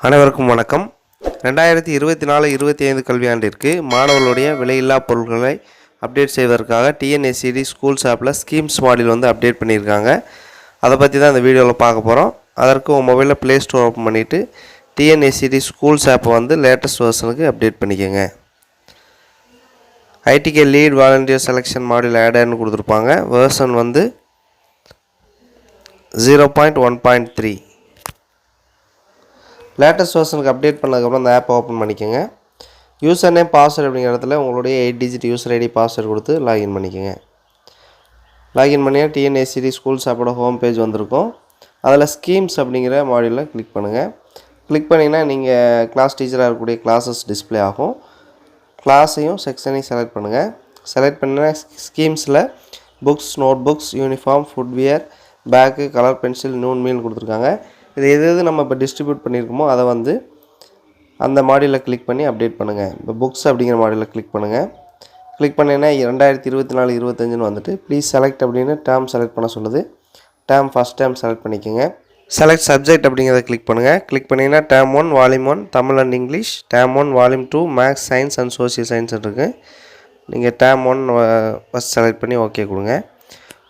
அனைவருக்கும் வணக்கம். 2024-25 கல்வியாண்டிற்கு மாணவர்களுடைய விலையில்லா பொருட்களை அப்டேட் செய்வதற்காக டிஎன்எஸ்சிடி ஸ்கூல்ஸ் ஆப்பில் ஸ்கீம்ஸ் மாடியூல் வந்து அப்டேட் பண்ணியிருக்காங்க. அதை பற்றி தான் இந்த வீடியோவில் பார்க்க போகிறோம். அதற்கு உங்கள் மொபைலில் ப்ளே ஸ்டோர் ஓப்பன் பண்ணிவிட்டு டிஎன்எஸ்சிடி ஸ்கூல்ஸ் ஆப்பை வந்து லேட்டஸ்ட் வெர்ஷனுக்கு அப்டேட் பண்ணிக்கோங்க. IDK lead volunteer selection module ஆடர்னு கொடுத்துருப்பாங்க. வெர்ஷன் வந்து 0.1.3. லேட்டஸ்ட் வெர்ஷனுக்கு அப்டேட் பண்ணதுக்கப்புறம் அந்த ஆப்பை ஓப்பன் பண்ணிக்கோங்க. யூசர் நேம் பாஸ்வேர்டு அப்படிங்கிற இடத்துல உங்களுடைய 8 டிஜிட் யூசர் ஐடி பாஸ்வேர்டு கொடுத்து லாகின் பண்ணிக்கோங்க. லாகின் பண்ணியா டிஎன்எஸ்சிடி ஸ்கூல்ஸ் ஆப்போட ஹோம் பேஜ் வந்திருக்கும். அதில் ஸ்கீம்ஸ் அப்படிங்கிற மாடியூலில் கிளிக் பண்ணுங்கள். கிளிக் பண்ணிங்கன்னா நீங்கள் கிளாஸ் டீச்சராக இருக்கக்கூடிய கிளாஸஸ் டிஸ்பிளே ஆகும். கிளாஸையும் செக்ஷனையும் செலக்ட் பண்ணுங்கள். செலக்ட் பண்ணினா ஸ்கீம்ஸில் books, note books, uniform, footwear, bag, colour pencil, noon meal கொடுத்துருக்காங்க. இது எது நம்ம இப்போ டிஸ்ட்ரிபியூட் பண்ணியிருக்கோமோ அதை வந்து அந்த மாடியூலில் கிளிக் பண்ணி அப்டேட் பண்ணுங்கள். இப்போ புக்ஸ் அப்படிங்கிற மாடியூலில் கிளிக் பண்ணுங்கள். கிளிக் பண்ணிங்கன்னா 2024-25 வந்துட்டு ப்ளீஸ் செலக்ட் அப்படின்னு டேர்ம் செலக்ட் பண்ண சொல்லுது. டேர்ம் ஃபஸ்ட் டேர்ம் செலக்ட் பண்ணிக்கோங்க. செலக்ட் சப்ஜெக்ட் அப்படிங்கிறத கிளிக் பண்ணுங்கள். கிளிக் பண்ணிங்கன்னா term 1 volume 1 Tamil and English, term 1 volume 2 maths, science and social science இருக்குது. நீங்கள் டேர்ம் 1 ஃபஸ்ட் செலக்ட் பண்ணி ஓகே கொடுங்க.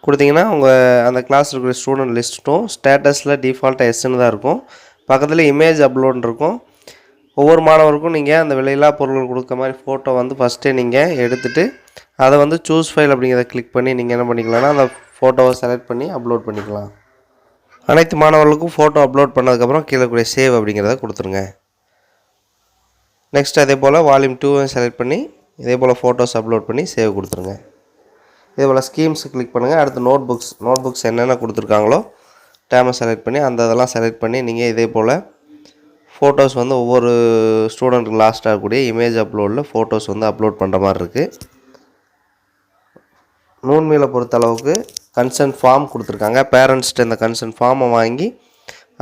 கொடுத்தீங்கன்னா உங்கள் அந்த கிளாஸ் இருக்கிற ஸ்டூடெண்ட் லிஸ்ட்டும் ஸ்டேட்டஸில் டிஃபால்ட்டாக எஸ்ன்னு தான் இருக்கும். பக்கத்தில் இமேஜ் அப்லோட் இருக்கும். ஒவ்வொரு மாணவருக்கும் நீங்கள் அந்த விலையில்லா பொருட்கள் கொடுக்க மாதிரி ஃபோட்டோ வந்து ஃபஸ்ட்டே நீங்கள் எடுத்துகிட்டு அதை வந்து சூஸ் ஃபைல் அப்படிங்கிறத கிளிக் பண்ணி நீங்கள் என்ன பண்ணிக்கலாம்னா அந்த ஃபோட்டோவை செலக்ட் பண்ணி அப்லோட் பண்ணிக்கலாம். அனைத்து மாணவர்களுக்கும் ஃபோட்டோ அப்லோட் பண்ணதுக்கப்புறம் கீழே கூடிய சேவ் அப்படிங்கிறத கொடுத்துருங்க. நெக்ஸ்ட் அதே போல் வால்யூம் 2 செலக்ட் பண்ணி இதே போல் ஃபோட்டோஸ் அப்லோட் பண்ணி சேவ் கொடுத்துருங்க. இதே போல் ஸ்கீம்ஸ் கிளிக் பண்ணுங்கள். அடுத்து நோட் புக்ஸ் என்னென்ன கொடுத்துருக்காங்களோ டேமை செலக்ட் பண்ணி இதெல்லாம் செலக்ட் பண்ணி நீங்கள் இதே போல் ஃபோட்டோஸ் வந்து ஒவ்வொரு ஸ்டூடெண்ட்டுக்கு லாஸ்ட் ஆகக்கூடிய இமேஜ் அப்லோடில் ஃபோட்டோஸ் வந்து அப்லோட் பண்ணுற மாதிரி இருக்குது. நூன் மீலை பொறுத்தளவுக்கு கன்சென்ட் ஃபார்ம் கொடுத்துருக்காங்க. பேரண்ட்ஸ்கிட்ட இந்த கன்சென்ட் ஃபார்மை வாங்கி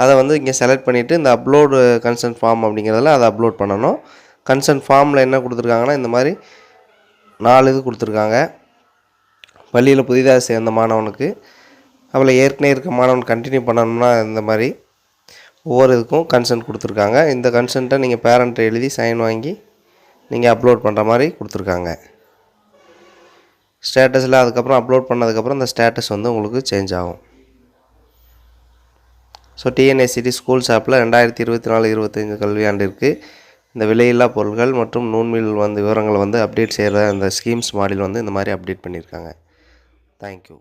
அதை வந்து இங்கே செலக்ட் பண்ணிவிட்டு இந்த அப்லோடு கன்சென்ட் ஃபார்ம் அப்படிங்கிறதுல அதை அப்லோட் பண்ணணும். கன்சென்ட் ஃபார்மில் என்ன கொடுத்துருக்காங்கன்னா இந்த மாதிரி 4 இது கொடுத்துருக்காங்க. பள்ளியில் புதிதாக சேர்ந்த மாணவனுக்கு அவளை ஏற்கனவே இருக்க மாணவன் கண்டினியூ பண்ணணும்னா இந்த மாதிரி ஒவ்வொரு இதுக்கும் கன்சென்ட் கொடுத்துருக்காங்க. இந்த கன்சென்ட்டை நீங்கள் பேரண்ட்டை எழுதி சைன் வாங்கி நீங்கள் அப்லோட் பண்ணுற மாதிரி கொடுத்துருக்காங்க. ஸ்டேட்டஸில் அதுக்கப்புறம் அப்லோட் பண்ணதுக்கப்புறம் இந்த ஸ்டேட்டஸ் வந்து உங்களுக்கு சேஞ்ச் ஆகும். ஸோ டிஎன்எஸ்சிடி ஸ்கூல்ஸ் ஆப்பில் 2024-25 கல்வியாண்டிற்கு இந்த விலையில்லா பொருட்கள் மற்றும் நூன்மீல் வந்து விவரங்களை வந்து அப்டேட் செய்கிற அந்த ஸ்கீம்ஸ் மாடியூல் வந்து இந்த மாதிரி அப்டேட் பண்ணியிருக்காங்க. Thank you.